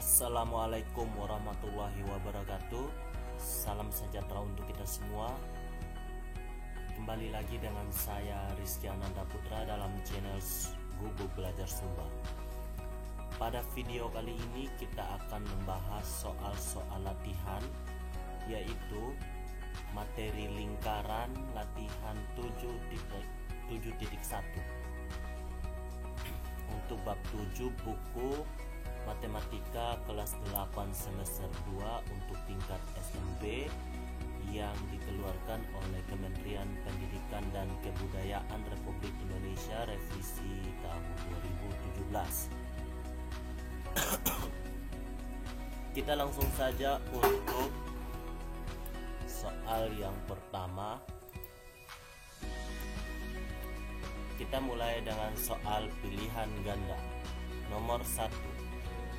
Assalamualaikum warahmatullahi wabarakatuh. Salam sejahtera untuk kita semua. Kembali lagi dengan saya Rizky Ananda Putra dalam channel Google Belajar Sumba. Pada video kali ini kita akan membahas soal-soal latihan, yaitu materi lingkaran latihan 7.1 untuk bab 7 buku Matematika kelas 8 semester 2 untuk tingkat SMP yang dikeluarkan oleh Kementerian Pendidikan dan Kebudayaan Republik Indonesia revisi tahun 2017. Kita langsung saja untuk soal yang pertama. Kita mulai dengan soal pilihan ganda. Nomor 1.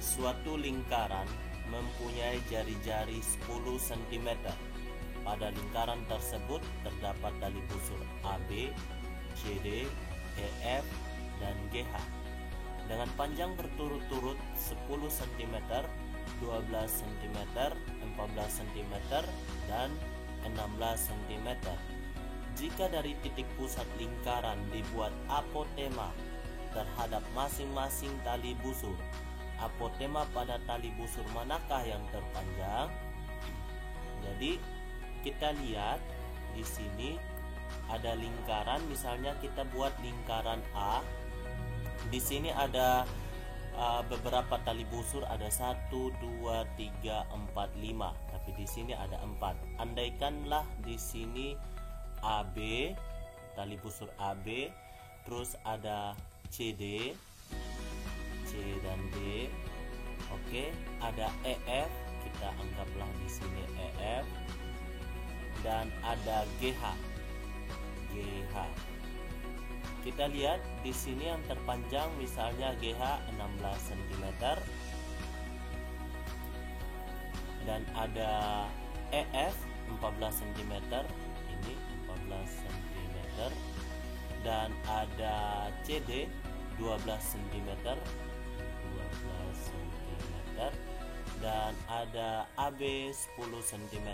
Suatu lingkaran mempunyai jari-jari 10 cm. Pada lingkaran tersebut terdapat tali busur AB, CD, EF, dan GH dengan panjang berturut-turut 10 cm, 12 cm, 14 cm, dan 16 cm. Jika dari titik pusat lingkaran dibuat apotema terhadap masing-masing tali busur, apotema pada tali busur manakah yang terpanjang? Jadi kita lihat di sini ada lingkaran, misalnya kita buat lingkaran A. Di sini ada beberapa tali busur, ada 1, 2, 3, 4, 5. Tapi di sini ada 4. Andaikanlah di sini AB, tali busur AB, terus ada CD, C dan D. Oke, ada EF, kita anggaplah di sini EF, dan ada GH. Kita lihat di sini yang terpanjang misalnya GH 16 cm, dan ada EF 14 cm, ini 14 cm, dan ada CD 12 cm, dan ada AB 10 cm.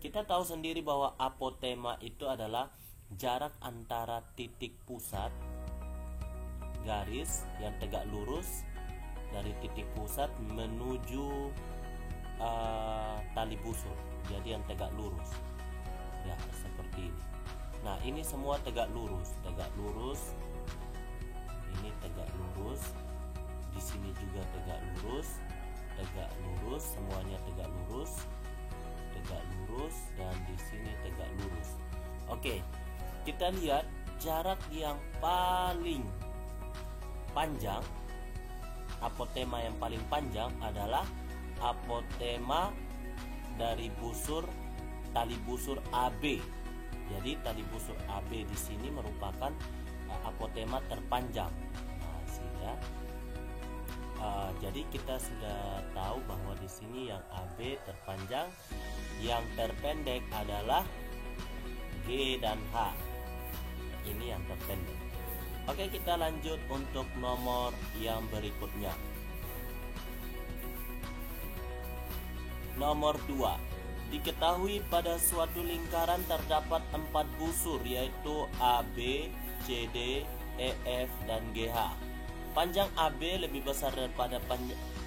Kita tahu sendiri bahwa apotema itu adalah jarak antara titik pusat garis yang tegak lurus dari titik pusat menuju tali busur. Jadi yang tegak lurus. Ya, seperti ini. Nah, ini semua tegak lurus. Ini tegak lurus. Di sini juga tegak lurus, semuanya tegak lurus, dan di sini tegak lurus. Oke, kita lihat jarak yang paling panjang, apotema yang paling panjang adalah apotema dari tali busur AB. Jadi tali busur AB di sini merupakan apotema terpanjang. Nah, sehingga jadi kita sudah tahu bahwa di sini yang AB terpanjang, yang terpendek adalah G dan H. Ini yang terpendek. Oke, kita lanjut untuk nomor yang berikutnya. Nomor 2. Diketahui pada suatu lingkaran terdapat 4 busur, yaitu AB, CD, EF, dan GH. Panjang AB lebih besar daripada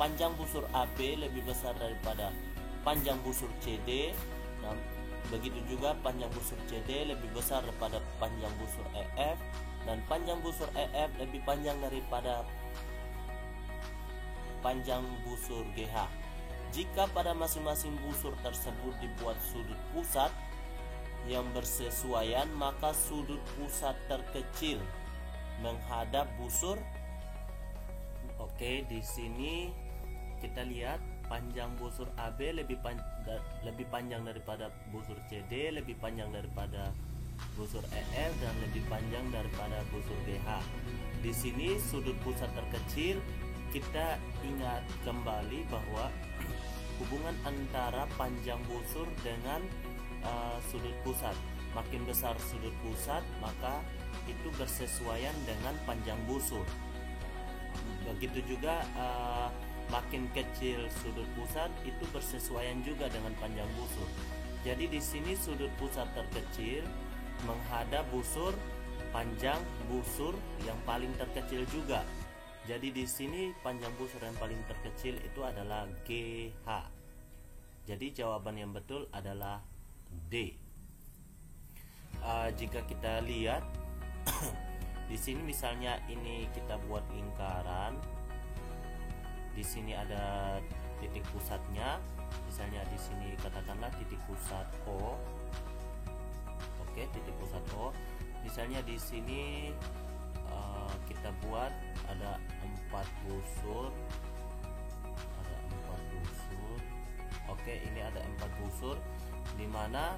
panjang busur AB lebih besar daripada panjang busur CD. Nah, begitu juga panjang busur CD lebih besar daripada panjang busur EF, dan panjang busur EF lebih panjang daripada panjang busur GH. Jika pada masing-masing busur tersebut dibuat sudut pusat yang bersesuaian, maka sudut pusat terkecil menghadap busur. Oke, di sini kita lihat panjang busur AB lebih panjang daripada busur CD, lebih panjang daripada busur EF, dan lebih panjang daripada busur GH. Di sini sudut pusat terkecil. Kita ingat kembali bahwa hubungan antara panjang busur dengan sudut pusat, makin besar sudut pusat maka itu bersesuaian dengan panjang busur. Begitu juga makin kecil sudut pusat itu bersesuaian juga dengan panjang busur. Jadi di sini sudut pusat terkecil menghadap busur panjang busur yang paling terkecil juga. Jadi di sini panjang busur yang paling terkecil itu adalah GH. Jadi jawaban yang betul adalah D. Jika kita lihat di sini misalnya ini kita buat lingkaran. Di sini ada titik pusatnya. Misalnya di sini katakanlah titik pusat O. Oke, titik pusat O. Misalnya di sini kita buat ada 4 busur. Oke, ini ada 4 busur, di mana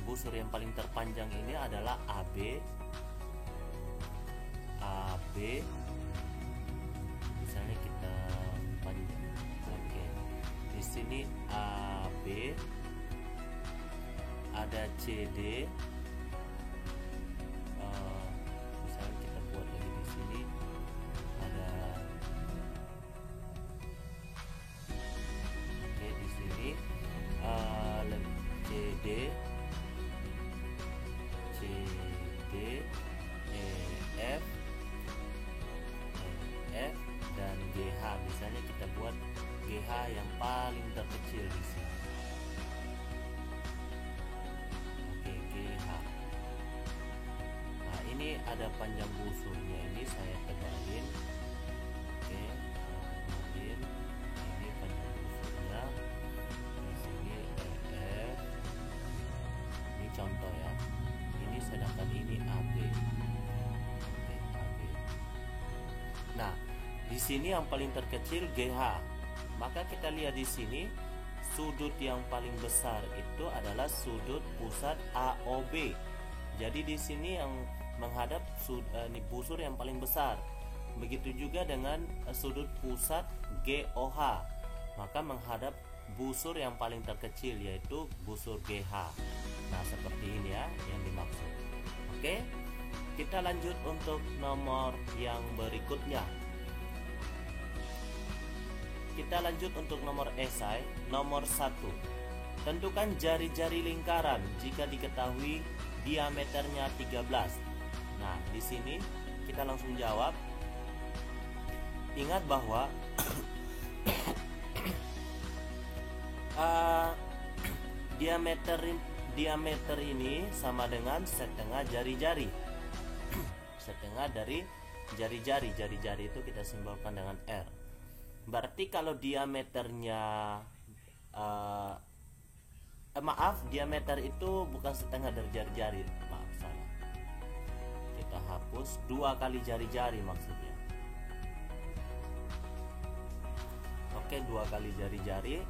busur yang paling terpanjang ini adalah AB. Misalnya kita panjang. Oke. Di sini AB, ada CD. Misalnya kita buat lagi di sini ada. Oke, di sini CD, EF, dan GH. Misalnya kita buat GH yang paling terkecil di sini. Oke, GH. Nah, ini ada panjang busurnya, ini saya tebalin. Oke, tebalin. Ini panjang busurnya. Di sini EF. Ini contoh ya. Ini sedangkan ini AB. Oke, AB. Nah, di sini yang paling terkecil GH. Maka kita lihat di sini sudut yang paling besar itu adalah sudut pusat AOB. Jadi di sini yang menghadap busur yang paling besar. Begitu juga dengan sudut pusat GOH. Maka menghadap busur yang paling terkecil yaitu busur GH. Nah, seperti ini ya yang dimaksud. Oke. Kita lanjut untuk nomor yang berikutnya. Kita lanjut untuk nomor esai. Nomor 1. Tentukan jari-jari lingkaran jika diketahui diameternya 13. Nah, di sini kita langsung jawab. Ingat bahwa diameter ini sama dengan setengah jari-jari. Setengah dari jari-jari. Jari-jari itu kita simbolkan dengan R. Berarti kalau diameternya diameter itu bukan setengah dari jari-jari. Maaf, salah. Kita hapus 2 kali jari-jari maksudnya. Oke, 2 kali jari-jari.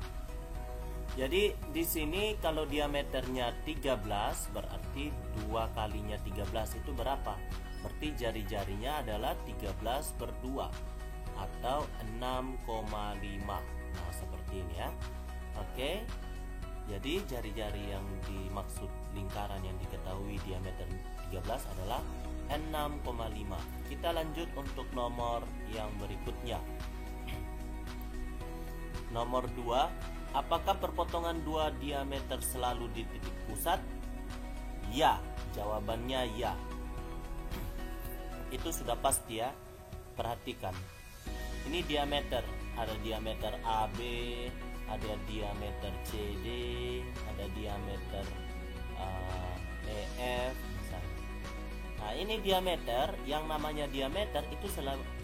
Jadi di sini kalau diameternya 13 berarti 2 kalinya 13 itu berapa? Berarti jari-jarinya adalah 13/2 atau 6,5. Nah, seperti ini ya. Oke. Jadi jari-jari yang dimaksud lingkaran yang diketahui diameter 13 adalah 6,5. Kita lanjut untuk nomor yang berikutnya. Nomor 2, apakah perpotongan 2 diameter selalu di titik pusat? Ya, jawabannya ya. Itu sudah pasti ya. Perhatikan. Ini diameter, ada diameter AB, ada diameter CD, ada diameter EF misalnya. Nah, ini diameter, yang namanya diameter itu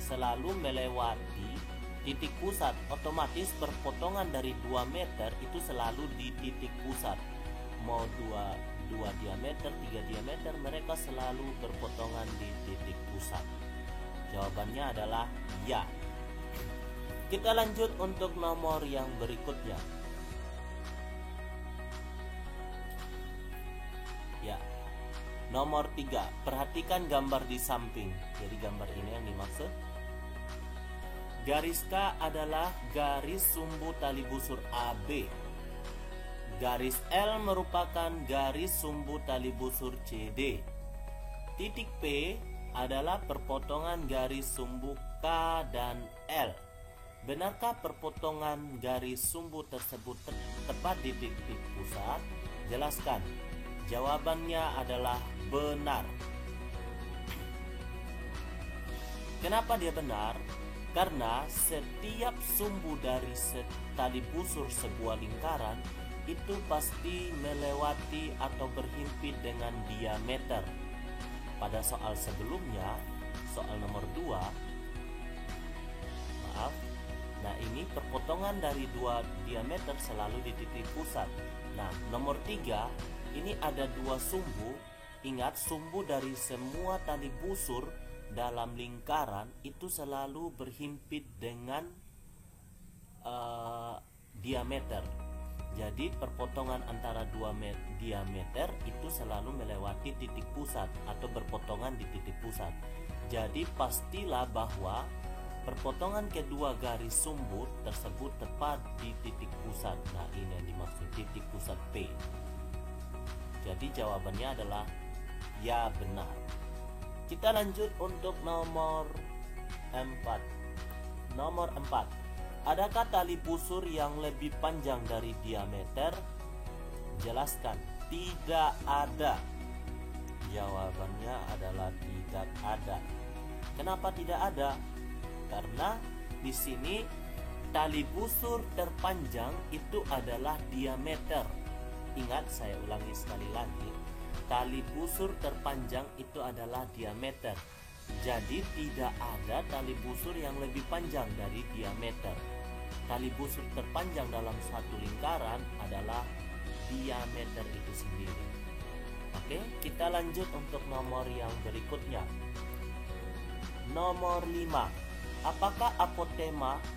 selalu melewati titik pusat. Otomatis perpotongan dari 2 meter itu selalu di titik pusat. Mau 2 diameter, 3 diameter, mereka selalu berpotongan di titik pusat. Jawabannya adalah ya. Kita lanjut untuk nomor yang berikutnya. Ya. Nomor 3, perhatikan gambar di samping. Jadi gambar ini yang dimaksud. Garis K adalah garis sumbu tali busur AB. Garis L merupakan garis sumbu tali busur CD. Titik P adalah perpotongan garis sumbu K dan L. Benarkah perpotongan garis sumbu tersebut tepat di titik pusat? Jelaskan. Jawabannya adalah benar. Kenapa dia benar? Karena setiap sumbu dari tali busur sebuah lingkaran itu pasti melewati atau berhimpit dengan diameter. Pada soal sebelumnya, soal nomor 2, nah ini perpotongan dari dua diameter selalu di titik pusat. Nah, nomor 3, ini ada dua sumbu. Ingat, sumbu dari semua tali busur dalam lingkaran itu selalu berhimpit dengan diameter. Jadi perpotongan antara dua diameter itu selalu melewati titik pusat atau berpotongan di titik pusat. Jadi pastilah bahwa perpotongan kedua garis sumbu tersebut tepat di titik pusat. Nah, ini yang dimaksud titik pusat P. Jadi jawabannya adalah ya, benar. Kita lanjut untuk nomor 4. Nomor 4. Adakah tali busur yang lebih panjang dari diameter? Jelaskan. Tidak ada. Jawabannya adalah tidak ada. Kenapa tidak ada? Karena di sini tali busur terpanjang itu adalah diameter. Ingat, saya ulangi sekali lagi. Tali busur terpanjang itu adalah diameter. Jadi tidak ada tali busur yang lebih panjang dari diameter. Tali busur terpanjang dalam satu lingkaran adalah diameter itu sendiri. Oke, kita lanjut untuk nomor yang berikutnya. Nomor 5.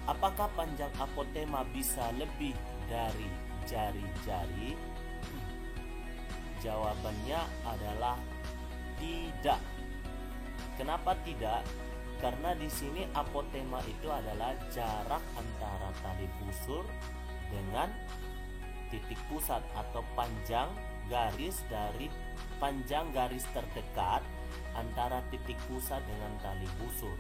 Apakah panjang apotema bisa lebih dari jari-jari? Jawabannya adalah tidak. Kenapa tidak? Karena di sini apotema itu adalah jarak antara tali busur dengan titik pusat atau panjang garis terdekat antara titik pusat dengan tali busur.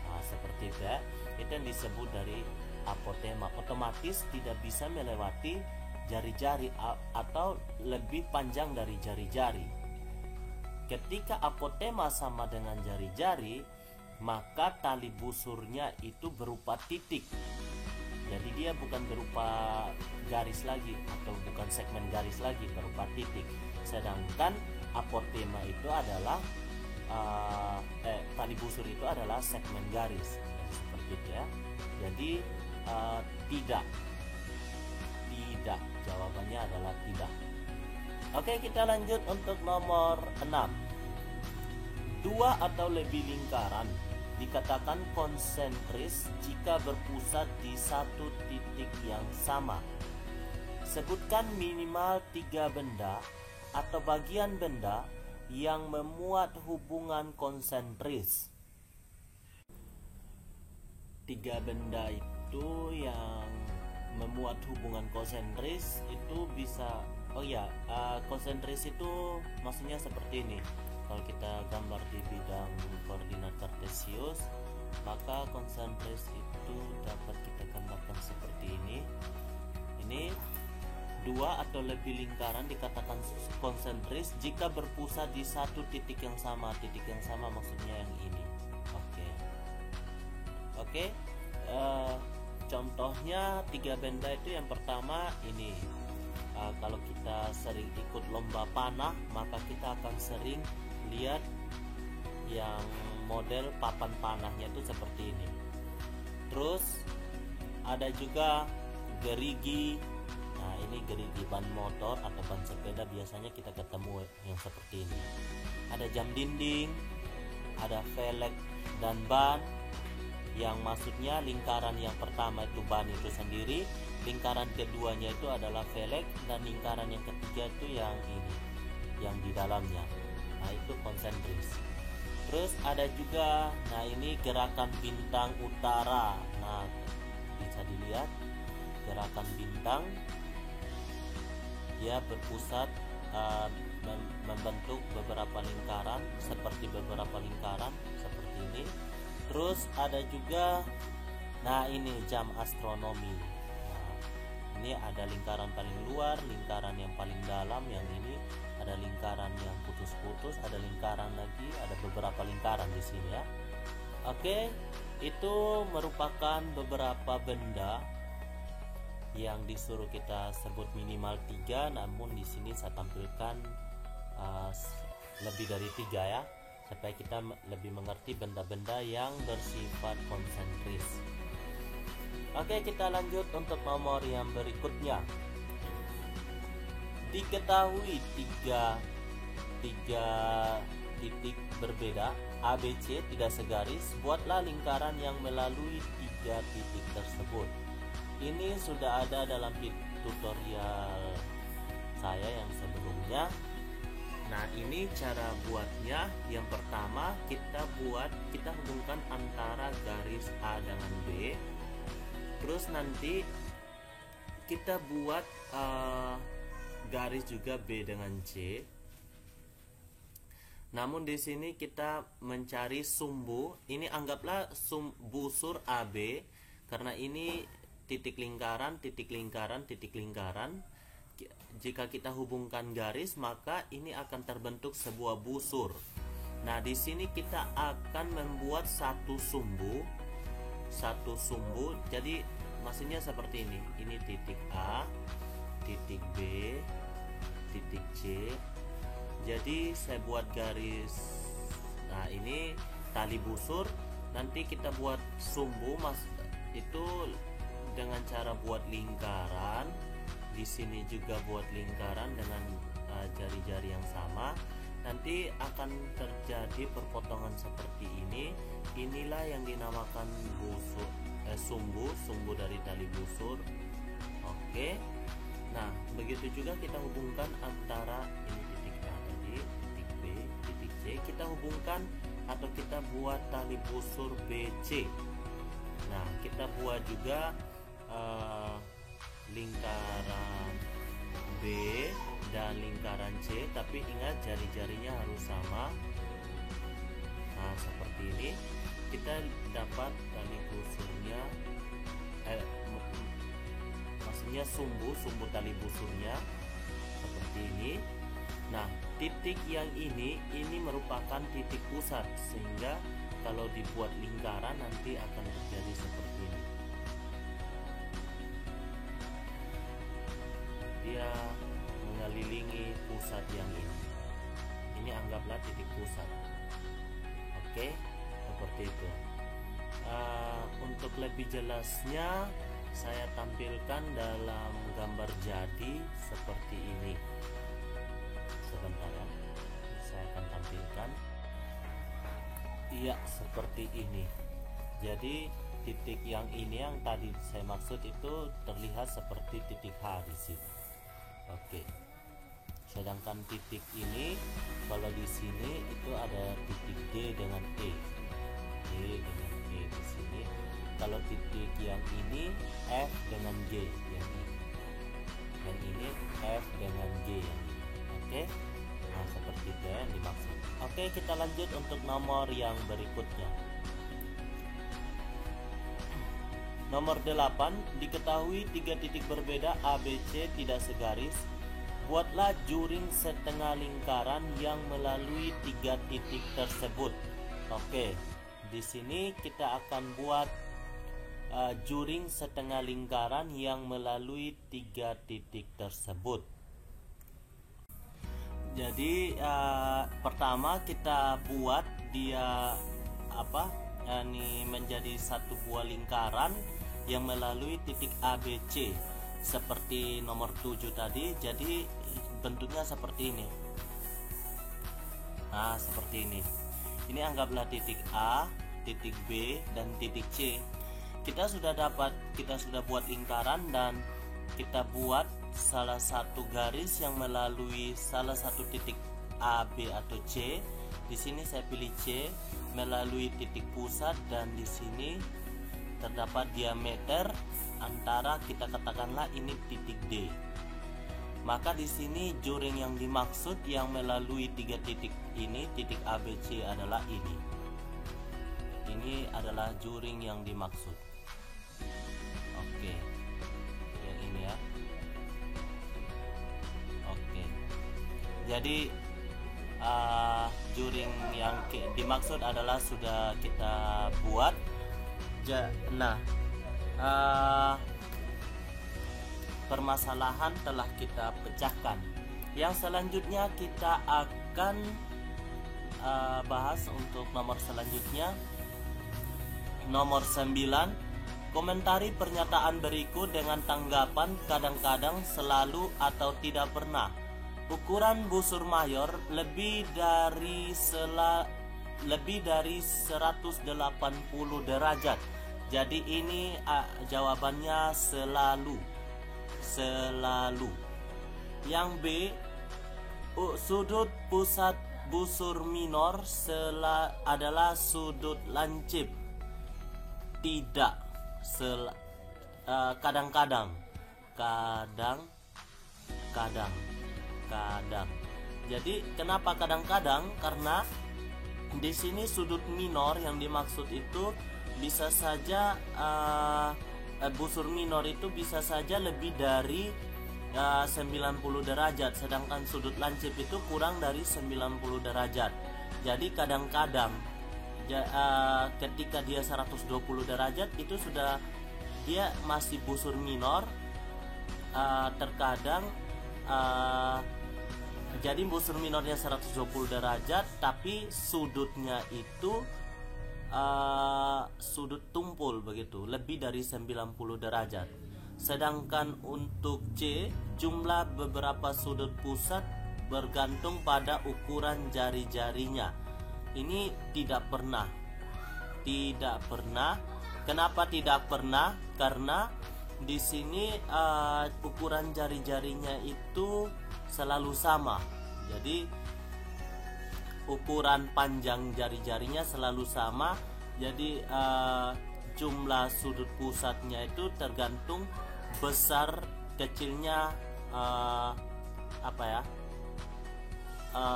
Nah, seperti itu yang disebut dari apotema. Otomatis tidak bisa melewati jari-jari atau lebih panjang dari jari-jari. Ketika apotema sama dengan jari-jari, maka tali busurnya itu berupa titik. Jadi dia bukan berupa garis lagi atau bukan segmen garis lagi, berupa titik. Sedangkan apotema itu adalah tali busur itu adalah segmen garis, seperti itu ya. Jadi tidak, jawabannya adalah tidak. Oke, kita lanjut untuk nomor 6. Dua atau lebih lingkaran dikatakan konsentris jika berpusat di satu titik yang sama. Sebutkan minimal 3 benda atau bagian benda yang memuat hubungan konsentris. 3 benda itu yang memuat hubungan konsentris itu bisa, konsentris itu maksudnya seperti ini. Kalau kita gambar di bidang koordinat kartesius, maka konsentris itu dapat kita gambarkan seperti ini. Ini dua atau lebih lingkaran dikatakan konsentris jika berpusat di satu titik yang sama. Titik yang sama maksudnya yang ini. Oke. Contohnya 3 benda itu, yang pertama ini. Kalau kita sering ikut lomba panah, maka kita akan sering lihat yang model papan panahnya itu seperti ini. Terus ada juga gerigi. Nah, ini gerigi ban motor atau ban sepeda, biasanya kita ketemu yang seperti ini. Ada jam dinding, ada velg dan ban, yang maksudnya lingkaran yang pertama itu ban itu sendiri, lingkaran keduanya itu adalah velg, dan lingkaran yang ketiga itu yang ini, yang di dalamnya. Nah, itu konsentris. Terus ada juga, nah ini gerakan bintang utara. Nah, bisa dilihat gerakan bintang, dia berpusat membentuk beberapa lingkaran seperti ini. Terus ada juga, nah ini jam astronomi. Nah, ini ada lingkaran paling luar, lingkaran yang paling dalam, yang ini ada lingkaran yang putus-putus, ada lingkaran lagi, ada beberapa lingkaran di sini ya. Oke, itu merupakan beberapa benda yang disuruh kita sebut minimal 3, namun di sini saya tampilkan lebih dari 3 ya, supaya kita lebih mengerti benda-benda yang bersifat konsentris. Oke, kita lanjut untuk nomor yang berikutnya. Diketahui tiga titik berbeda ABC tidak segaris, buatlah lingkaran yang melalui 3 titik tersebut. Ini sudah ada dalam tutorial saya yang sebelumnya. Nah, ini cara buatnya. Yang pertama kita hubungkan antara garis A dengan B. Terus nanti kita buat garis juga B dengan C. Namun di sini kita mencari sumbu. Ini anggaplah busur AB, karena ini titik lingkaran, titik lingkaran, titik lingkaran. Jika kita hubungkan garis, maka ini akan terbentuk sebuah busur. Nah, di sini kita akan membuat satu sumbu. Jadi maksudnya seperti ini. Ini titik A, titik B, titik C. Jadi saya buat garis. Nah, ini tali busur. Nanti kita buat sumbu, itu dengan cara buat lingkaran. Di sini juga buat lingkaran dengan jari-jari yang sama. Nanti akan terjadi perpotongan seperti ini. Inilah yang dinamakan busur, sumbu dari tali busur. Oke. Nah, begitu juga kita hubungkan antara ini titik A tadi, titik B, titik C. Kita hubungkan atau kita buat tali busur BC. Nah, kita buat juga lingkaran B dan lingkaran C, tapi ingat jari-jarinya harus sama. Nah, seperti ini kita dapat tali busurnya, maksudnya sumbu tali busurnya seperti ini. Nah, titik yang ini merupakan titik pusat, sehingga kalau dibuat lingkaran nanti akan terjadi seperti ini. Dia mengelilingi pusat yang ini. Ini anggaplah titik pusat. Oke, seperti itu. Untuk lebih jelasnya saya tampilkan dalam gambar jadi seperti ini. Sebentar ya, saya akan tampilkan. Iya, seperti ini. Jadi titik yang ini yang tadi saya maksud itu terlihat seperti titik H di sini. Oke. Sedangkan titik ini kalau di sini itu ada titik D dengan E. D dengan E di sini. Kalau titik yang ini F dengan G yang ini. Dan ini F dengan G yang ini. Oke. Nah, seperti itu yang dimaksud. Oke, kita lanjut untuk nomor yang berikutnya. Nomor 8, diketahui 3 titik berbeda ABC tidak segaris. Buatlah juring setengah lingkaran yang melalui 3 titik tersebut. Oke, di sini kita akan buat juring setengah lingkaran yang melalui 3 titik tersebut. Jadi pertama kita buat dia ini menjadi satu buah lingkaran yang melalui titik ABC seperti nomor 7 tadi. Jadi bentuknya seperti ini. Nah, seperti ini. Ini anggaplah titik A, titik B, dan titik C. Kita sudah buat lingkaran dan kita buat salah satu garis yang melalui salah satu titik A, B atau C. Di sini saya pilih C, melalui titik pusat, dan di sini terdapat diameter antara, kita katakanlah ini titik D. Maka di sini juring yang dimaksud yang melalui 3 titik ini, titik ABC adalah ini. Ini ini adalah juring yang dimaksud. Oke, yang ini ya. Oke, jadi juring yang dimaksud adalah sudah kita buat. Nah, permasalahan telah kita pecahkan. Yang selanjutnya kita akan bahas untuk nomor selanjutnya. Nomor 9, komentari pernyataan berikut dengan tanggapan kadang-kadang, selalu, atau tidak pernah. Ukuran busur mayor lebih dari 180 derajat. Jadi ini jawabannya selalu. Yang B, sudut pusat busur minor adalah sudut lancip. Tidak. Kadang-kadang. Jadi kenapa kadang-kadang? Karena di sini sudut minor yang dimaksud itu bisa saja busur minor itu bisa saja lebih dari 90 derajat, sedangkan sudut lancip itu kurang dari 90 derajat. Jadi kadang-kadang ketika dia 120 derajat itu sudah dia masih busur minor. Terkadang jadi busur minornya 120 derajat, tapi sudutnya itu sudut tumpul begitu, lebih dari 90 derajat. Sedangkan untuk C, jumlah beberapa sudut pusat bergantung pada ukuran jari-jarinya. Ini tidak pernah. Kenapa tidak pernah? Karena di sini ukuran jari-jarinya itu selalu sama. Jadi ukuran panjang jari-jarinya selalu sama. Jadi jumlah sudut pusatnya itu tergantung besar kecilnya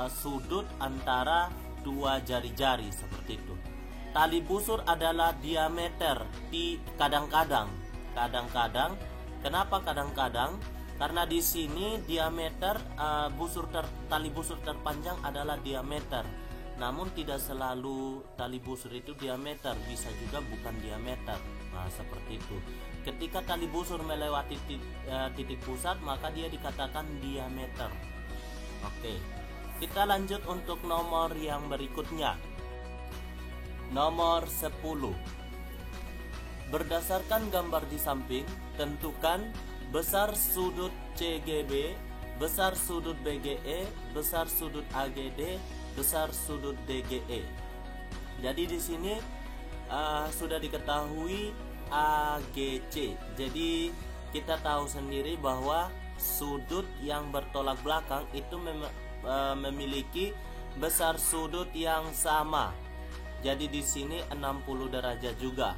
sudut antara dua jari-jari, seperti itu. Tali busur adalah diameter kadang-kadang. Kenapa kadang-kadang? Karena di sini diameter tali busur terpanjang adalah diameter. Namun tidak selalu tali busur itu diameter, bisa juga bukan diameter. Nah, seperti itu. Ketika tali busur melewati titik pusat, maka dia dikatakan diameter. Oke. Kita lanjut untuk nomor yang berikutnya. Nomor 10. Berdasarkan gambar di samping, tentukan besar sudut CGB, besar sudut BGE, besar sudut AGD, besar sudut DGE. Jadi di sini sudah diketahui AGC. Jadi kita tahu sendiri bahwa sudut yang bertolak belakang itu memiliki besar sudut yang sama. Jadi di sini 60 derajat juga.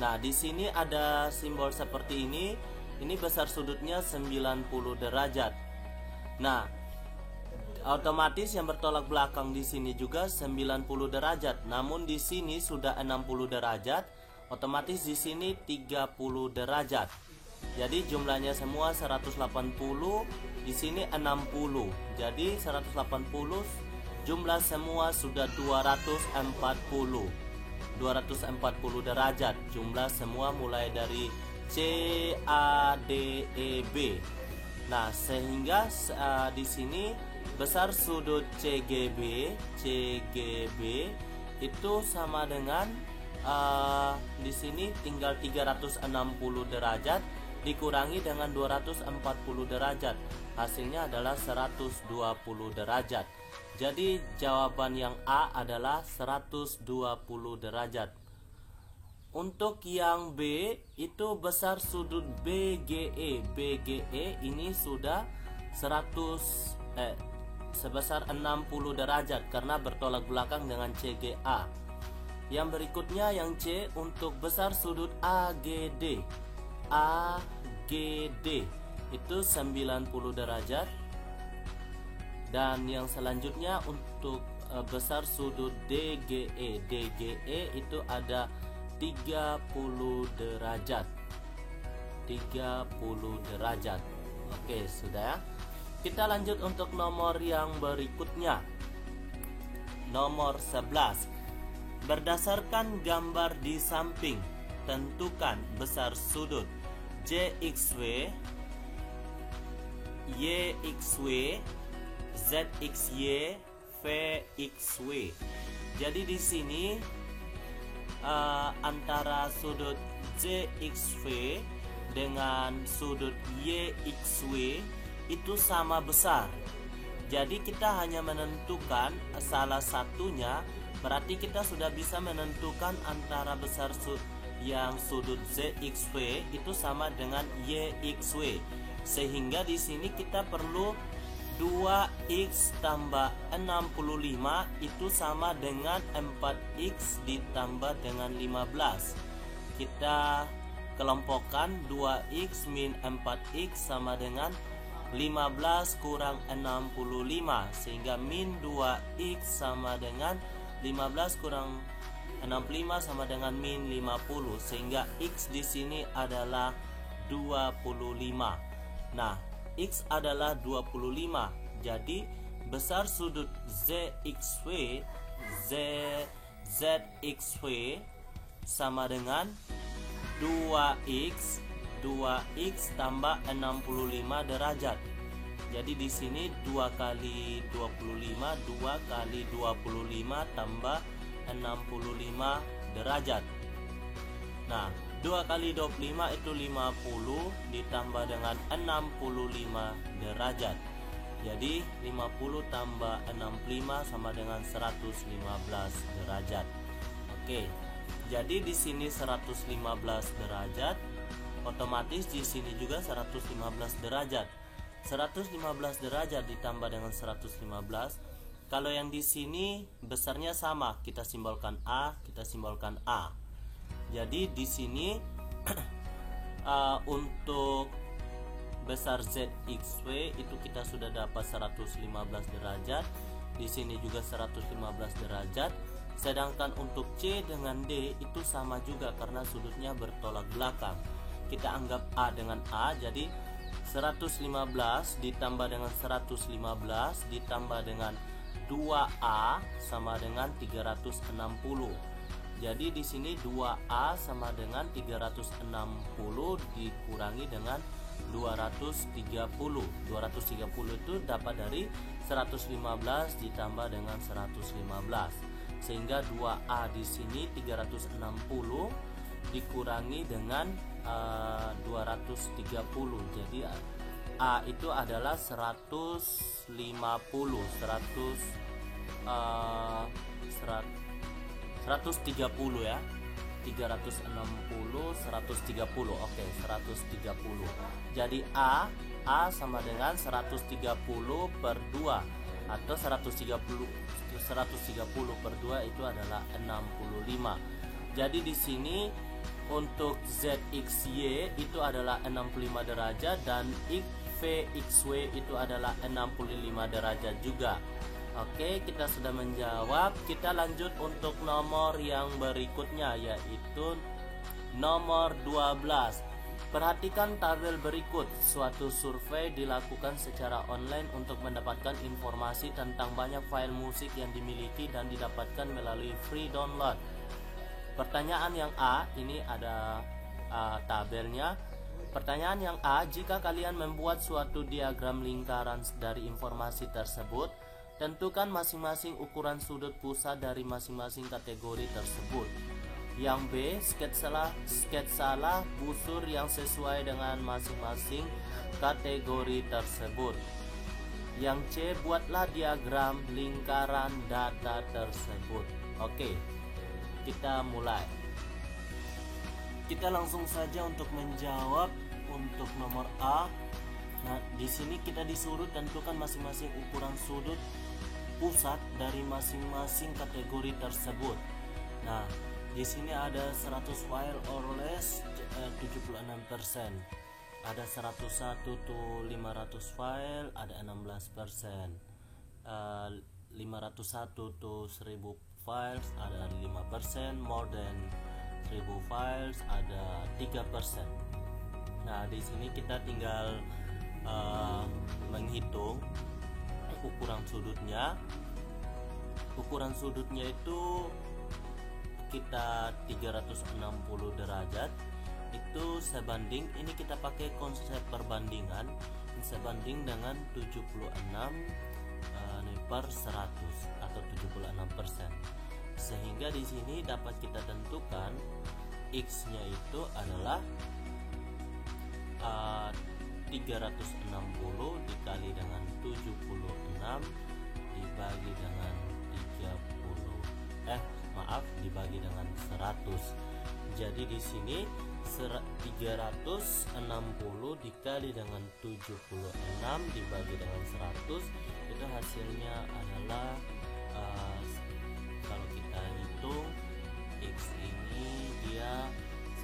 Nah, di sini ada simbol seperti ini. Ini besar sudutnya 90 derajat. Nah, otomatis yang bertolak belakang di sini juga 90 derajat. Namun di sini sudah 60 derajat, otomatis di sini 30 derajat. Jadi jumlahnya semua 180, di sini 60. Jadi 180 jumlah semua sudah 240 derajat. Jumlah semua mulai dari C, A, D, E, B. Nah, sehingga di sini besar sudut CGB itu sama dengan di sini tinggal 360 derajat dikurangi dengan 240 derajat. Hasilnya adalah 120 derajat. Jadi jawaban yang A adalah 120 derajat. Untuk yang B itu besar sudut BGE. BGE ini sudah sebesar 60 derajat karena bertolak belakang dengan CGA. Yang berikutnya yang C untuk besar sudut AGD. AGD itu 90 derajat. Dan yang selanjutnya untuk besar sudut DGE. DGE itu ada 30 derajat. 30 derajat. Oke, sudah ya. Kita lanjut untuk nomor yang berikutnya. Nomor 11. Berdasarkan gambar di samping, tentukan besar sudut JXY, YXY, ZXY, VXY. Jadi di sini antara sudut JXY dengan sudut YXY itu sama besar. Jadi kita hanya menentukan salah satunya, berarti kita sudah bisa menentukan antara besar yang sudut ZXY itu sama dengan YXY. Sehingga di sini kita perlu 2x tambah 65 itu sama dengan 4x ditambah dengan 15. Kita kelompokkan 2x min 4x sama dengan 15 kurang 65, sehingga min 2x sama dengan 15 kurang 65 sama dengan min 50, sehingga x di sini adalah 25. Nah, x adalah 25. Jadi besar sudut ZXY sama dengan 2x tambah 65 derajat. Jadi di sini 2 kali 25, 2 kali 25 tambah 65 derajat. Nah, 2 kali 25 itu 50 ditambah dengan 65 derajat. Jadi 50 tambah 65 sama dengan 115 derajat. Oke. Jadi di sini 115 derajat. Otomatis di sini juga 115 derajat. 115 derajat ditambah dengan 115. Kalau yang di sini besarnya sama, kita simbolkan A, kita simbolkan A. Jadi di sini untuk besar ZXY itu kita sudah dapat 115 derajat. Di sini juga 115 derajat. Sedangkan untuk C dengan D itu sama juga karena sudutnya bertolak belakang. Kita anggap A dengan A, jadi 115 ditambah dengan 115 ditambah dengan 2A sama dengan 360. Jadi di sini 2A sama dengan 360 dikurangi dengan 230. 230 itu dapat dari 115 ditambah dengan 115. Sehingga 2A di sini 360 dikurangi dengan 230. Jadi A itu adalah 150 130 ya. 360 130. Oke, 130. Jadi A sama dengan 130 per 2 atau 130 per 2 itu adalah 65. Jadi di sini untuk ZXY itu adalah 65 derajat dan VXY itu adalah 65 derajat juga. Oke, kita sudah menjawab. Kita lanjut untuk nomor yang berikutnya, yaitu nomor 12. Perhatikan tabel berikut. Suatu survei dilakukan secara online untuk mendapatkan informasi tentang banyak file musik yang dimiliki dan didapatkan melalui free download. Pertanyaan yang A, ini ada tabelnya. Pertanyaan yang A, jika kalian membuat suatu diagram lingkaran dari informasi tersebut, tentukan masing-masing ukuran sudut pusat dari masing-masing kategori tersebut. Yang B, sketsalah busur yang sesuai dengan masing-masing kategori tersebut. Yang C, buatlah diagram lingkaran data tersebut. Oke, kita mulai. Kita langsung saja untuk menjawab untuk nomor A. Nah, di sini kita disuruh tentukan masing-masing ukuran sudut pusat dari masing-masing kategori tersebut. Nah, di sini ada 100 file or less 76%. Ada 101 to 500 file ada 16%. 501 to 1000 files ada 5%, more than 1000 files ada 3%. Nah, di sini kita tinggal menghitung ukuran sudutnya. Ukuran sudutnya itu kita 360 derajat. Itu sebanding, ini kita pakai konsep perbandingan, sebanding dengan 76 per 100 atau 76%. Sehingga di sini dapat kita tentukan X-nya itu adalah 360 dikali dengan 76 dibagi dengan dibagi dengan 100. Jadi di sini 360 dikali dengan 76 dibagi dengan 100 itu hasilnya adalah kalau kita hitung X ini dia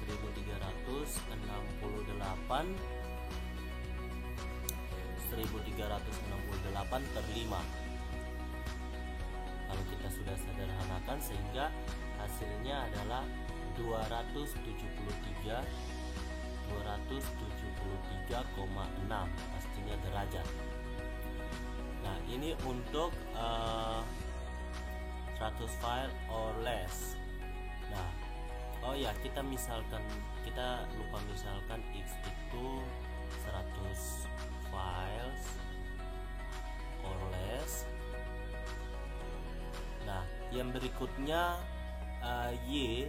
1368 per 5. Kalau kita sudah sederhanakan sehingga hasilnya adalah 273,6 pastinya derajat. Nah, ini untuk 100 file or less. Nah, kita lupa misalkan X itu 100 files or less. Nah, yang berikutnya Y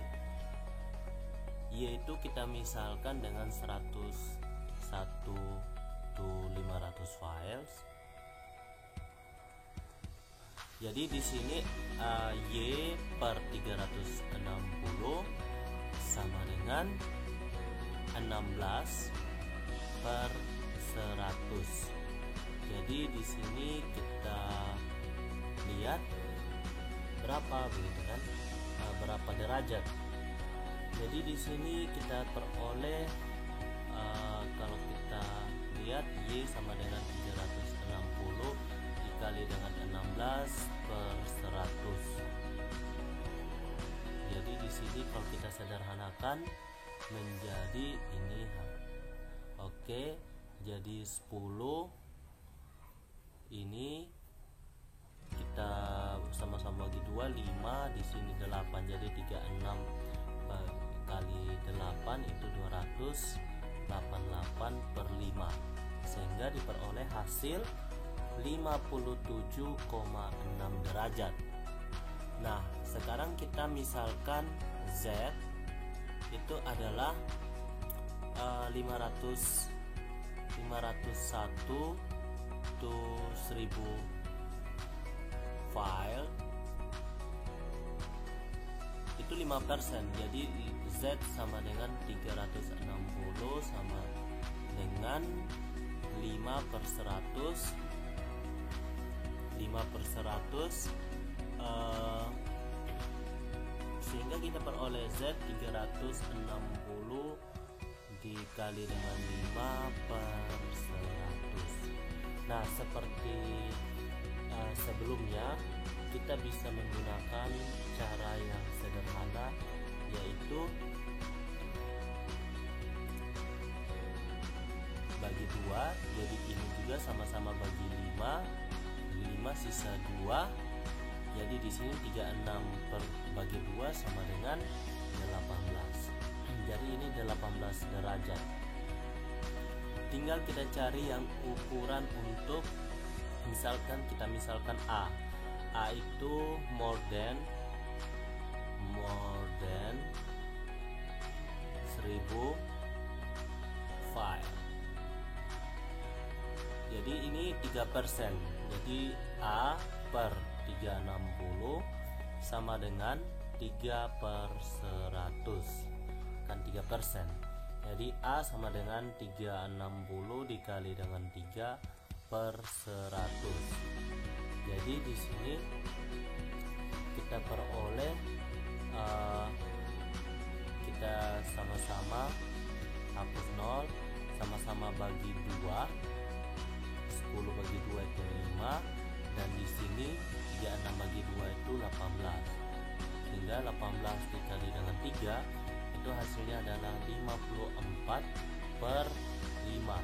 itu kita misalkan dengan 101 to 500 files. Jadi di sini Y per 360 sama dengan 16 per 100. Jadi di sini kita lihat berapa begitu kan? Berapa derajat. Jadi di sini kita peroleh kalau kita lihat Y sama dengan 360 dikali dengan 16 per 100. Jadi di sini kalau kita sederhanakan menjadi ini. Oke, jadi 10 ini kita sama-sama bagi 2, 5 di sini 8, jadi 36 kali 8 itu 288 per 5 sehingga diperoleh hasil 57,6 derajat. Nah, sekarang kita misalkan Z itu adalah 501 to 1000 file itu 5%. Jadi Z sama dengan 360 sama dengan 5 per 100 sehingga kita peroleh Z 360 dikali dengan 5 per 100. Nah, seperti sebelumnya kita bisa menggunakan cara yang sederhana, yaitu bagi 2. Jadi ini juga sama-sama bagi 5 sisa 2. Jadi di sini 36 bagi 2 sama dengan 18. Jadi ini 18 derajat. Tinggal kita cari yang ukuran untuk kita misalkan A itu more than 1000 file. Jadi ini 3%. Jadi A per 360 sama dengan 3 per 100 kan 3%. Jadi A sama dengan 360 dikali dengan 3 per 100. Jadi di sini kita peroleh kita sama-sama hapus 0, sama-sama bagi 2. 10 bagi 2 itu 5, dan di sini 36 bagi 2 itu 18, sehingga 18 dikali dengan 3 itu hasilnya adalah 54/5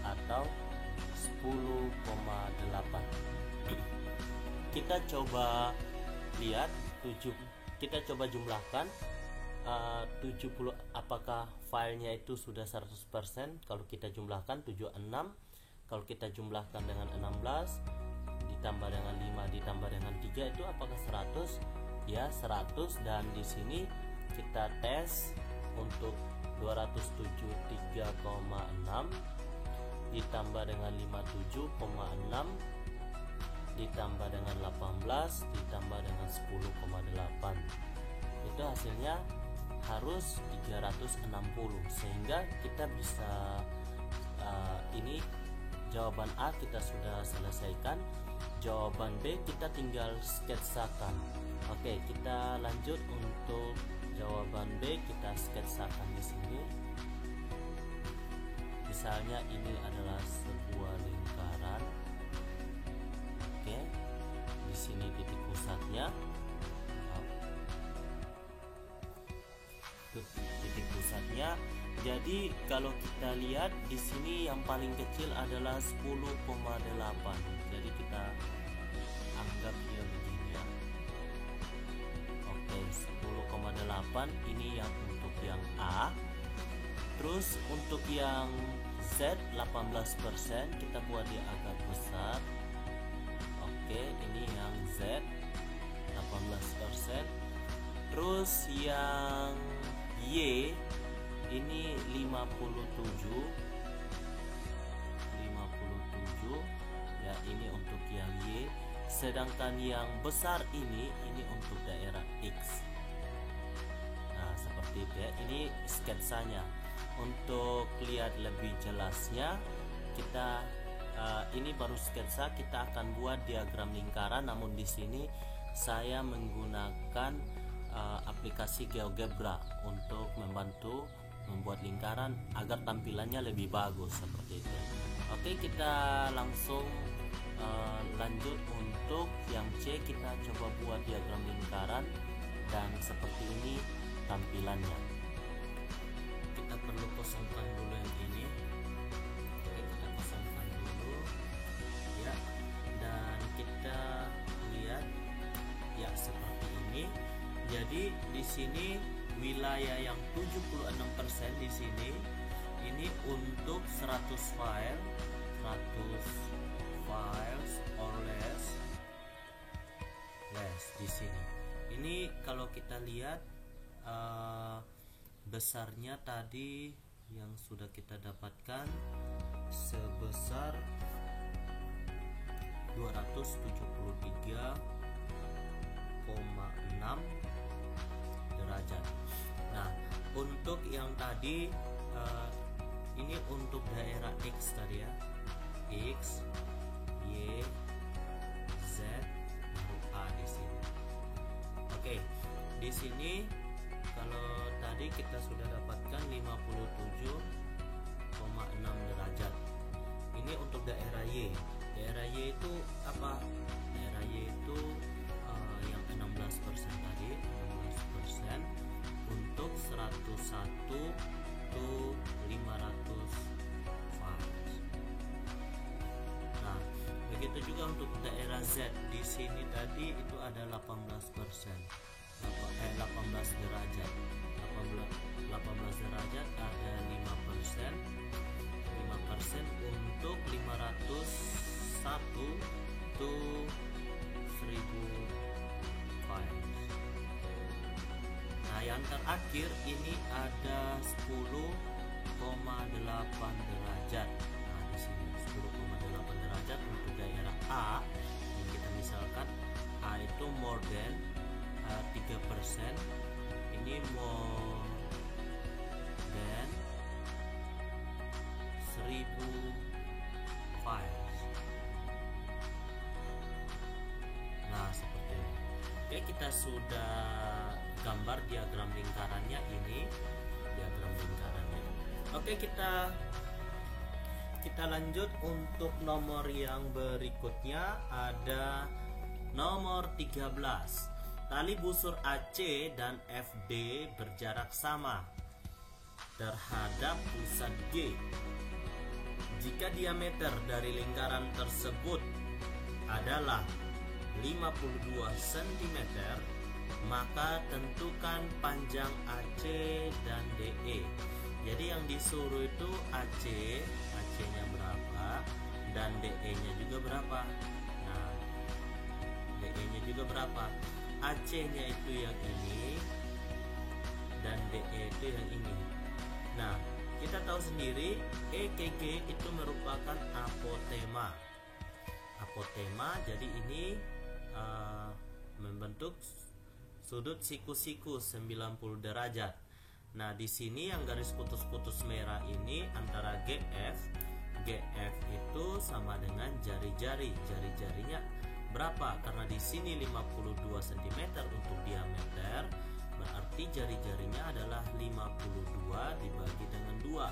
atau 10,8. Kita coba lihat kita coba jumlahkan 70, apakah filenya itu sudah 100%. Kalau kita jumlahkan 76, kalau kita jumlahkan dengan 16 ditambah dengan 5 ditambah dengan 3 itu apakah 100? Ya, 100. Dan di sini kita tes untuk 273,6 ditambah dengan 57,6 ditambah dengan 18 ditambah dengan 10,8, itu hasilnya harus 360, sehingga kita bisa ini jawaban A kita sudah selesaikan, jawaban B kita tinggal sketsakan. Oke, kita lanjut untuk jawaban B, kita sketsakan di sini. Misalnya ini adalah sebuah lingkaran. Oke, di sini titik pusatnya. Titik pusatnya. Jadi kalau kita lihat di sini yang paling kecil adalah 10,8. Jadi kita anggap dia begini ya. Oke, 10,8 ini yang untuk yang A. Terus untuk yang Z 18%, kita buat dia agak besar. Oke, ini yang Z 18%. Terus yang Y ini 57 ya, ini untuk yang Y. Sedangkan yang besar ini untuk daerah X. Nah, seperti itu ya. Ini sketsanya. Untuk lihat lebih jelasnya, kita ini baru sketsa, kita akan buat diagram lingkaran. Namun di sini saya menggunakan aplikasi GeoGebra untuk membantu membuat lingkaran agar tampilannya lebih bagus seperti itu. Oke, kita langsung lanjut untuk yang C. Kita coba buat diagram lingkaran dan seperti ini tampilannya. Kita perlu kosongkan dulu yang ini. Oke, kita kosongkan dulu ya, dan kita lihat ya seperti ini. Jadi di sini wilayah yang 76% di sini ini untuk 100 files or less di sini. Ini kalau kita lihat besarnya tadi yang sudah kita dapatkan sebesar 273,6 derajat. Nah, untuk yang tadi ini untuk daerah X tadi ya, X, Y, Z, baru A di sini. Oke, di sini kalau tadi kita sudah dapatkan 57,6 derajat. Ini untuk daerah Y. Daerah Y itu apa? Daerah Y itu yang 16% tadi, 16% untuk 101 to 500 files. Nah, begitu juga untuk daerah Z. Di sini tadi itu ada 18%. 18 derajat. 18 derajat ada 5%. 5% untuk 501 to 1000 files. Nah, yang terakhir ini ada 10,8 derajat. Nah, di sini 10,8 derajat untuk daerah A. Yang kita misalkan A itu more than 3%. Ini more than 1000 files. Nah, seperti ini. Oke, kita sudah gambar diagram lingkarannya ini. Diagram lingkarannya. Oke, kita kita lanjut untuk nomor yang berikutnya, ada nomor 13. Tali busur AC dan FD berjarak sama terhadap pusat G. Jika diameter dari lingkaran tersebut adalah 52 cm, maka tentukan panjang AC dan DE. Jadi yang disuruh itu AC-nya berapa, dan DE-nya juga berapa. Nah, DE-nya juga berapa. AC-nya itu yang ini, dan DE itu yang ini. Nah, kita tahu sendiri EKG itu merupakan apotema. Jadi ini membentuk sudut siku-siku 90 derajat. Nah, di sini yang garis putus-putus merah ini antara GF itu sama dengan jari-jari. Jari-jarinya berapa? Karena di sini 52 cm untuk diameter, berarti jari-jarinya adalah 52 dibagi dengan 2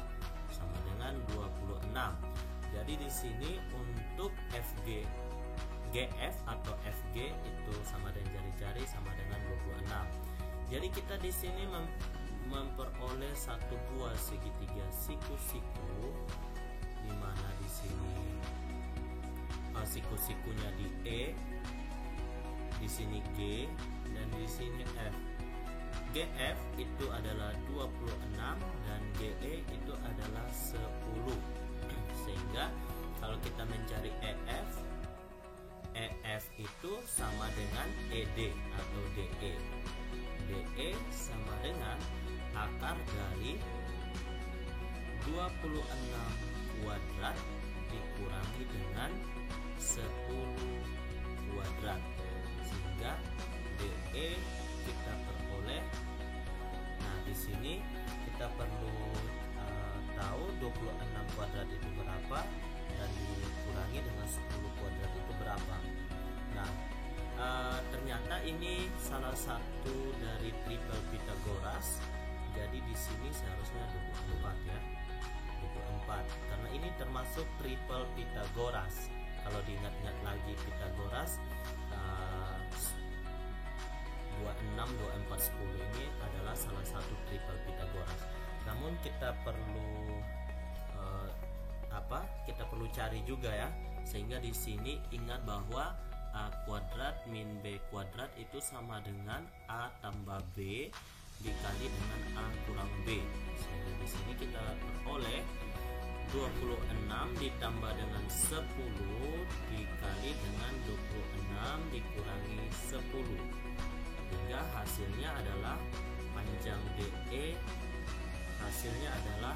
sama dengan 26. Jadi di sini untuk GF atau FG itu sama dengan jari-jari sama dengan 26. Jadi kita di sini memperoleh satu buah segitiga siku-siku, di mana di sini siku-sikunya di E, di sini G, dan di sini F. GF itu adalah 26 dan GE itu adalah 10. Sehingga kalau kita mencari EF itu sama dengan ED atau DE. DE sama dengan akar dari 26 kuadrat dikurangi dengan 10 kuadrat, sehingga DE kita peroleh. Nah, di sini kita perlu tahu 26 kuadrat itu berapa dan dikurangi dengan 10 kuadrat itu berapa. Nah, ternyata ini salah satu dari triple Pythagoras. Jadi di sini seharusnya 24 ya. 24 karena ini termasuk triple Pythagoras. Kalau diingat-ingat lagi Pythagoras 26, 24, 10 ini adalah salah satu triple Pythagoras. Namun kita perlu kita perlu cari juga ya, sehingga di sini ingat bahwa A kuadrat min B kuadrat itu sama dengan A tambah B dikali dengan A kurang B. Sehingga di sini kita peroleh 26 ditambah dengan 10 dikali dengan 26 dikurangi 10, hingga hasilnya adalah panjang DE hasilnya adalah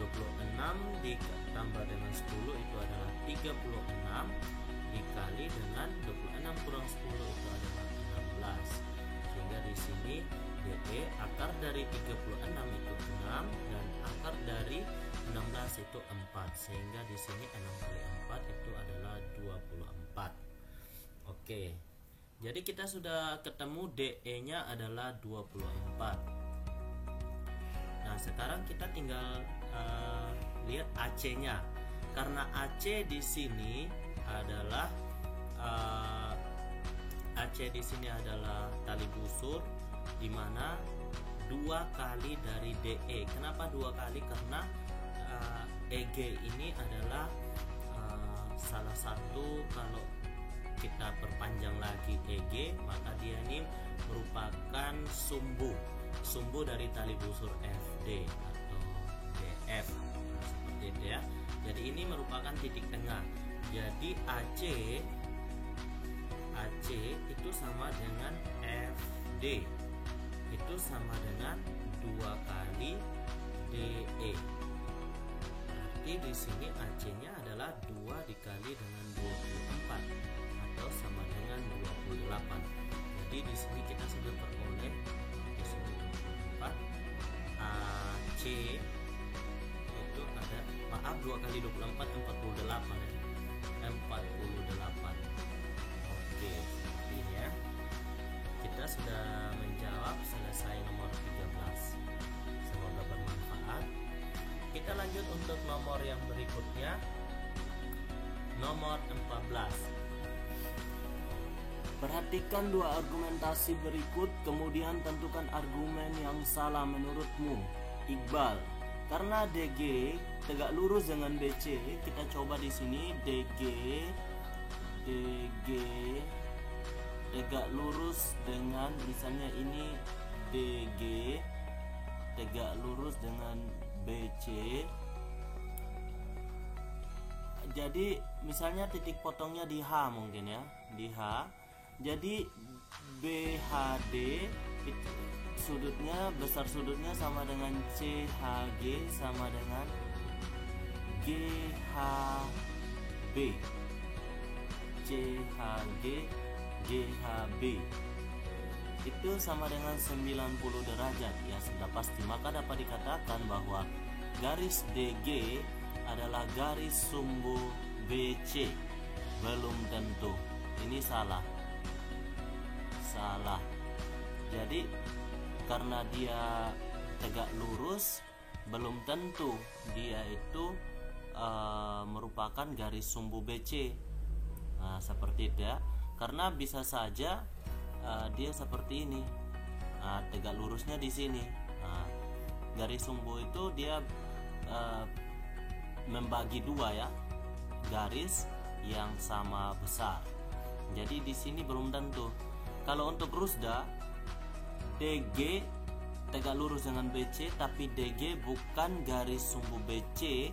26 ditambah dengan 10 itu adalah 36 dikali dengan 26 kurang 10 itu adalah 16. Sehingga di sini DE akar dari 36 itu 6 dan akar dari 16 itu 4. Sehingga di sini 6 kali 4 itu adalah 24. Oke. Jadi kita sudah ketemu DE-nya adalah 24. Nah, sekarang kita tinggal lihat AC-nya. Karena AC di sini adalah tali busur, di mana 2 kali dari DE. Kenapa 2 kali? Karena EG ini adalah salah satu, kalau kita perpanjang lagi EG, maka dia ini merupakan sumbu dari tali busur FD atau DF, seperti itu ya. Jadi ini merupakan titik tengah. Jadi AC itu sama dengan FD itu sama dengan 2 kali DE. Berarti di sini AC-nya adalah 2 dikali dengan 24 atau sama dengan 28. Jadi di sini kita sudah peroleh di sini 24. AC itu ada, 2 kali 24 48 ya. 48. Oke, seperti ini ya. Kita sudah menjawab, selesai nomor 13. Semoga bermanfaat. Oke, kita lanjut untuk nomor yang berikutnya. Nomor 14. Perhatikan dua argumentasi berikut, kemudian tentukan argumen yang salah menurutmu. Iqbal, karena DG tegak lurus dengan BC, kita coba di sini DG tegak lurus dengan, misalnya ini DG tegak lurus dengan BC. Jadi misalnya titik potongnya di H mungkin ya, di H. Jadi BHD sudutnya, besar sudutnya sama dengan CHG sama dengan GHB. CHG GHB itu sama dengan 90 derajat ya, sudah pasti. Maka dapat dikatakan bahwa garis DG adalah garis sumbu BC. Belum tentu, ini salah. Jadi karena dia tegak lurus, belum tentu dia itu merupakan garis sumbu BC. Nah, seperti itu ya. Karena bisa saja dia seperti ini. Nah, tegak lurusnya di sini. Nah, garis sumbu itu dia membagi dua ya, garis yang sama besar. Jadi di sini belum tentu. Kalau untuk Rusda, DG tegak lurus dengan BC, tapi DG bukan garis sumbu BC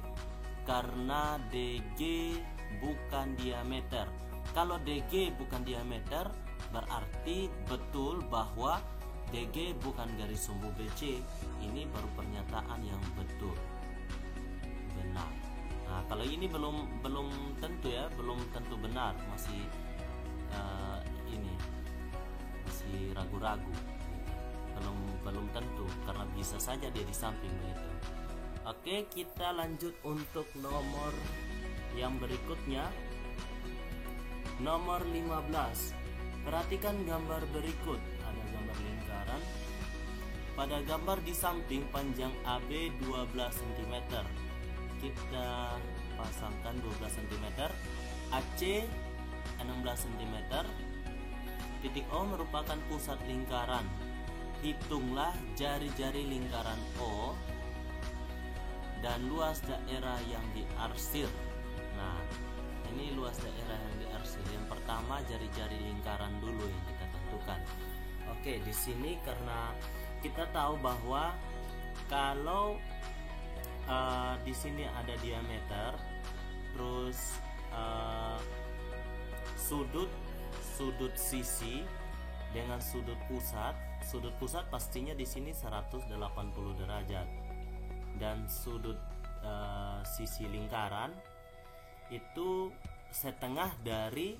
karena DG bukan diameter. Kalau DG bukan diameter, berarti betul bahwa DG bukan garis sumbu BC. Ini baru pernyataan yang betul, benar. Nah, kalau ini belum tentu ya, belum tentu benar, masih ini masih ragu-ragu, belum tentu, karena bisa saja dia di samping begitu. Oke, kita lanjut untuk nomor yang berikutnya. Nomor 15. Perhatikan gambar berikut. Ada gambar lingkaran. Pada gambar di samping panjang AB 12 cm. Kita pasangkan 12 cm. AC 16 cm. Titik O merupakan pusat lingkaran. Hitunglah jari-jari lingkaran O dan luas daerah yang diarsir. Nah, ini luas daerah yang diarsir. Yang pertama jari-jari lingkaran dulu yang kita tentukan. Oke, di sini karena kita tahu bahwa kalau di sini ada diameter, terus sudut sisi dengan sudut pusat pastinya di sini 180 derajat, dan sudut sisi lingkaran itu setengah dari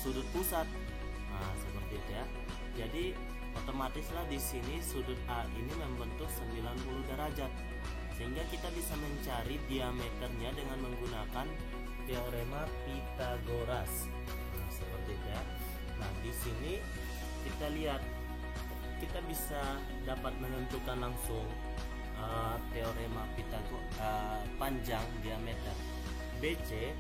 sudut pusat. Nah, seperti itu ya. Jadi otomatislah di sini sudut A ini membentuk 90 derajat, sehingga kita bisa mencari diameternya dengan menggunakan teorema Pythagoras. Nah, seperti itu ya. Nah, di sini kita lihat, kita bisa dapat menentukan langsung teorema Pythagoras panjang diameter BC.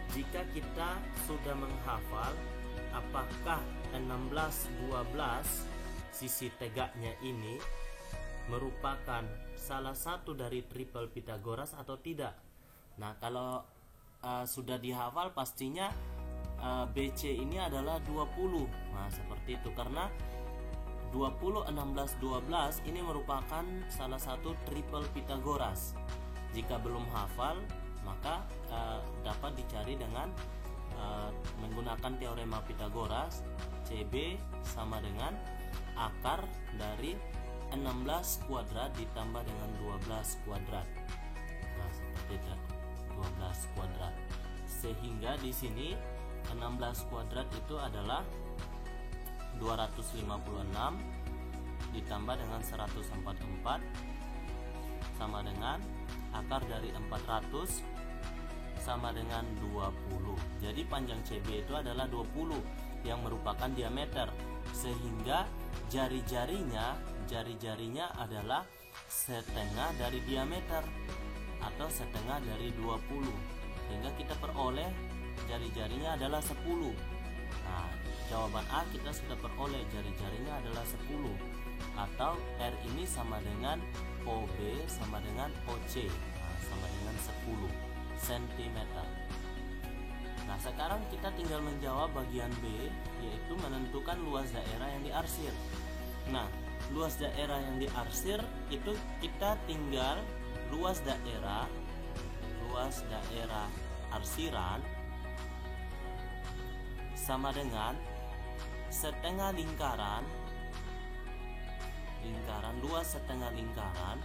Jika kita sudah menghafal apakah 16-12 sisi tegaknya ini merupakan salah satu dari triple Pythagoras atau tidak. Nah, kalau sudah dihafal pastinya BC ini adalah 20. Nah, seperti itu, karena 20, 16, 12 ini merupakan salah satu triple Pythagoras. Jika belum hafal, maka dapat dicari dengan menggunakan teorema Pythagoras. CB sama dengan akar dari 16 kuadrat ditambah dengan 12 kuadrat. Nah, seperti itu, 12 kuadrat. Sehingga di sini 16 kuadrat itu adalah 256 ditambah dengan 144 sama dengan akar dari 400 sama dengan 20. Jadi panjang CB itu adalah 20 yang merupakan diameter, sehingga jari-jarinya adalah setengah dari diameter atau setengah dari 20, sehingga kita peroleh jari-jarinya adalah 10. Nah, jawaban A kita sudah peroleh, jari-jarinya adalah 10, atau R ini sama dengan OB sama dengan OC, sama dengan 10 cm. Nah, sekarang kita tinggal menjawab bagian B, yaitu menentukan luas daerah yang diarsir. Nah, luas daerah yang diarsir itu kita tinggal luas daerah arsiran sama dengan setengah lingkaran, luas setengah lingkaran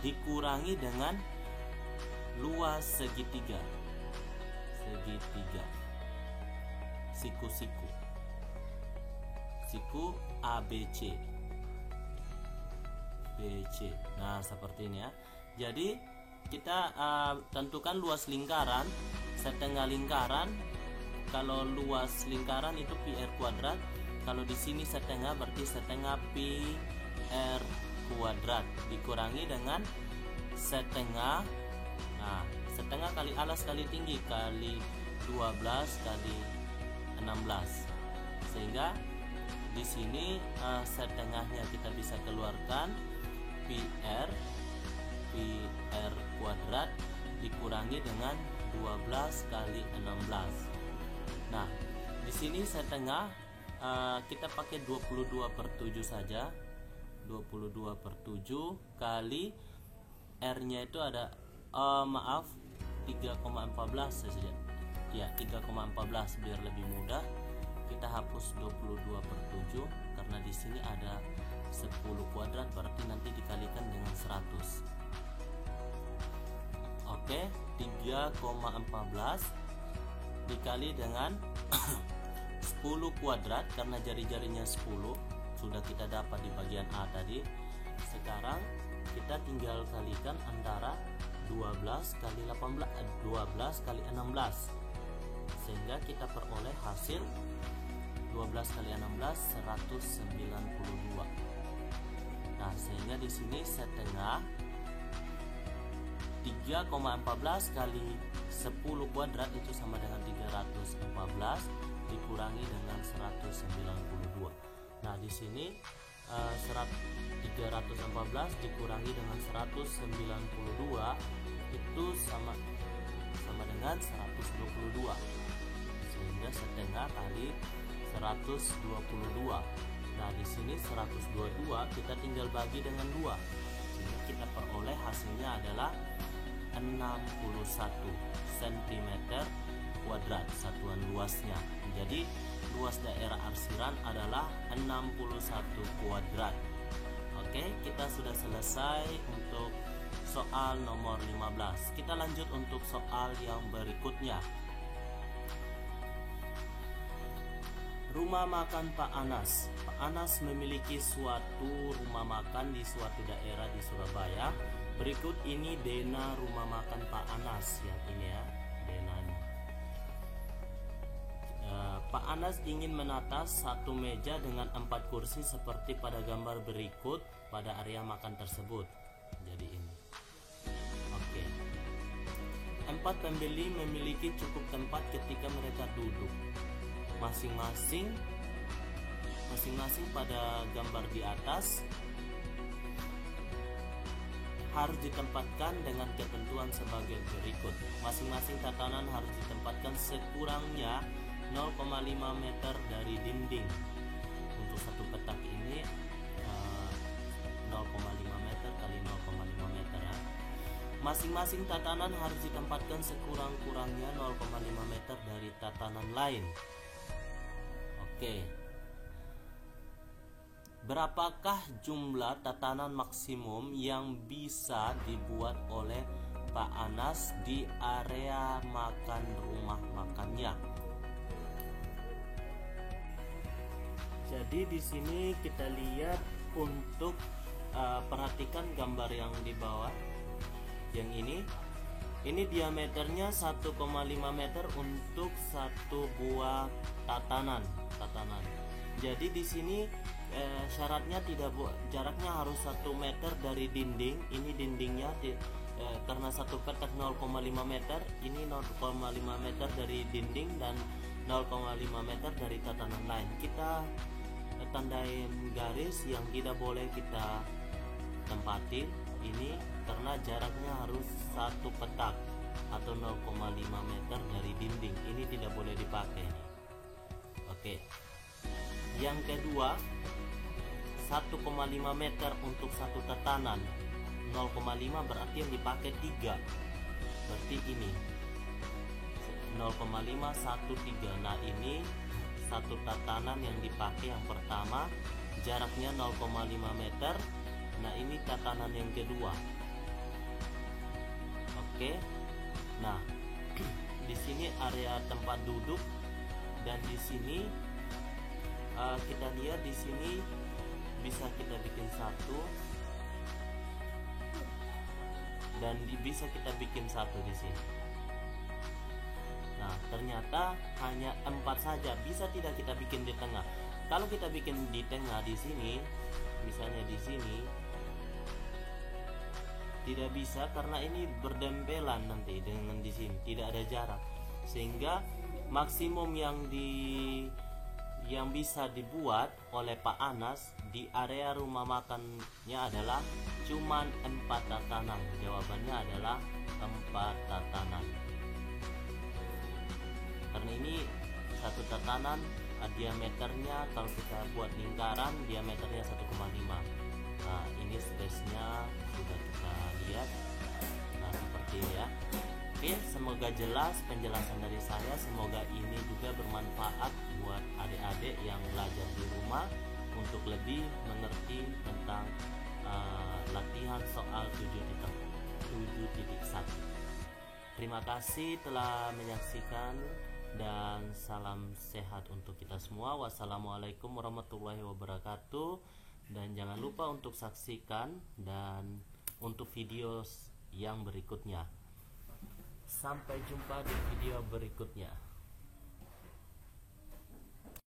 dikurangi dengan luas segitiga, siku ABC, BC. Nah, seperti ini ya. Jadi kita tentukan luas lingkaran, setengah lingkaran. Kalau luas lingkaran itu pi r kuadrat. Kalau di sini setengah berarti setengah pi r kuadrat dikurangi dengan setengah. Nah, setengah kali alas kali tinggi kali 12 kali 16. Sehingga di sini setengahnya kita bisa keluarkan pi r kuadrat dikurangi dengan 12 kali 16. Nah, di sini setengah kita pakai 22/7 saja. 22/7 kali R-nya itu ada 3,14 saja. Ya, 3,14 biar lebih mudah. Kita hapus 22/7 karena di sini ada 10 kuadrat, berarti nanti dikalikan dengan 100. Oke, 3,14 dikali dengan 10 kuadrat karena jari-jarinya 10 sudah kita dapat di bagian A tadi. Sekarang kita tinggal kalikan antara 12 kali 16 sehingga kita peroleh hasil 12 kali 16 192. Nah, sehingga di sini setengah 3,14 kali 10 kuadrat itu sama dengan 314 dikurangi dengan 192. Nah, di sini 314 dikurangi dengan 192 itu sama dengan 122. Sehingga setengah kali 122. Nah, di sini 122 kita tinggal bagi dengan 2. Sehingga kita peroleh hasilnya adalah 61 cm kuadrat satuan luasnya. Jadi luas daerah arsiran adalah 61 kuadrat. Oke, kita sudah selesai untuk soal nomor 15. Kita lanjut untuk soal yang berikutnya. Rumah makan Pak Anas. Pak Anas memiliki suatu rumah makan di suatu daerah di Surabaya. Berikut ini Dena rumah makan Pak Anas, yang ini ya, Denanya. Pak Anas ingin menata satu meja dengan 4 kursi seperti pada gambar berikut pada area makan tersebut. Jadi ini. Oke. 4 pembeli memiliki cukup tempat ketika mereka duduk. Masing-masing pada gambar di atas harus ditempatkan dengan ketentuan sebagai berikut. Masing-masing tatanan harus ditempatkan sekurangnya 0,5 meter dari dinding. Untuk satu petak ini 0,5 meter kali 0,5 meter ya. Masing-masing tatanan harus ditempatkan sekurang-kurangnya 0,5 meter dari tatanan lain. Oke. Berapakah jumlah tatanan maksimum yang bisa dibuat oleh Pak Anas di area makan rumah makannya? Jadi di sini kita lihat untuk perhatikan gambar yang di bawah. Yang ini diameternya 1,5 meter untuk satu buah tatanan. Jadi di sini syaratnya jaraknya harus 1 meter dari dinding. Ini dindingnya karena satu petak 0,5 meter, ini 0,5 meter dari dinding dan 0,5 meter dari tatanan lain. Kita tandain garis yang tidak boleh kita tempatin ini karena jaraknya harus 1 petak atau 0,5 meter dari dinding. Ini tidak boleh dipakai. Oke. Yang kedua, 1,5 meter untuk satu tatanan. 0,5 berarti yang dipakai 3. Berarti ini 0,5 1 3. Nah, ini satu tatanan yang dipakai yang pertama, jaraknya 0,5 meter. Nah, ini tatanan yang kedua. Oke. Nah, di sini area tempat duduk dan di sini kita lihat di sini bisa kita bikin satu dan bisa kita bikin satu di sini. Nah, ternyata hanya 4 saja, bisa tidak kita bikin di tengah. Kalau kita bikin di tengah di sini, misalnya di sini, tidak bisa karena ini berdempelan nanti dengan di sini, tidak ada jarak. Sehingga maksimum yang bisa dibuat oleh Pak Anas di area rumah makannya adalah cuman 4 tatanan. Jawabannya adalah 4 tatanan. Karena ini satu tatanan diameternya, kalau kita buat lingkaran diameternya 1,5. Nah, ini space-nya sudah kita lihat. Nah, seperti ini ya. Oke, semoga jelas penjelasan dari saya. Semoga ini juga bermanfaat buat adik-adik yang belajar di rumah untuk lebih mengerti tentang latihan soal 7.1. Terima kasih telah menyaksikan dan salam sehat untuk kita semua. Wassalamualaikum warahmatullahi wabarakatuh. Dan jangan lupa untuk saksikan dan untuk video yang berikutnya. Sampai jumpa di video berikutnya.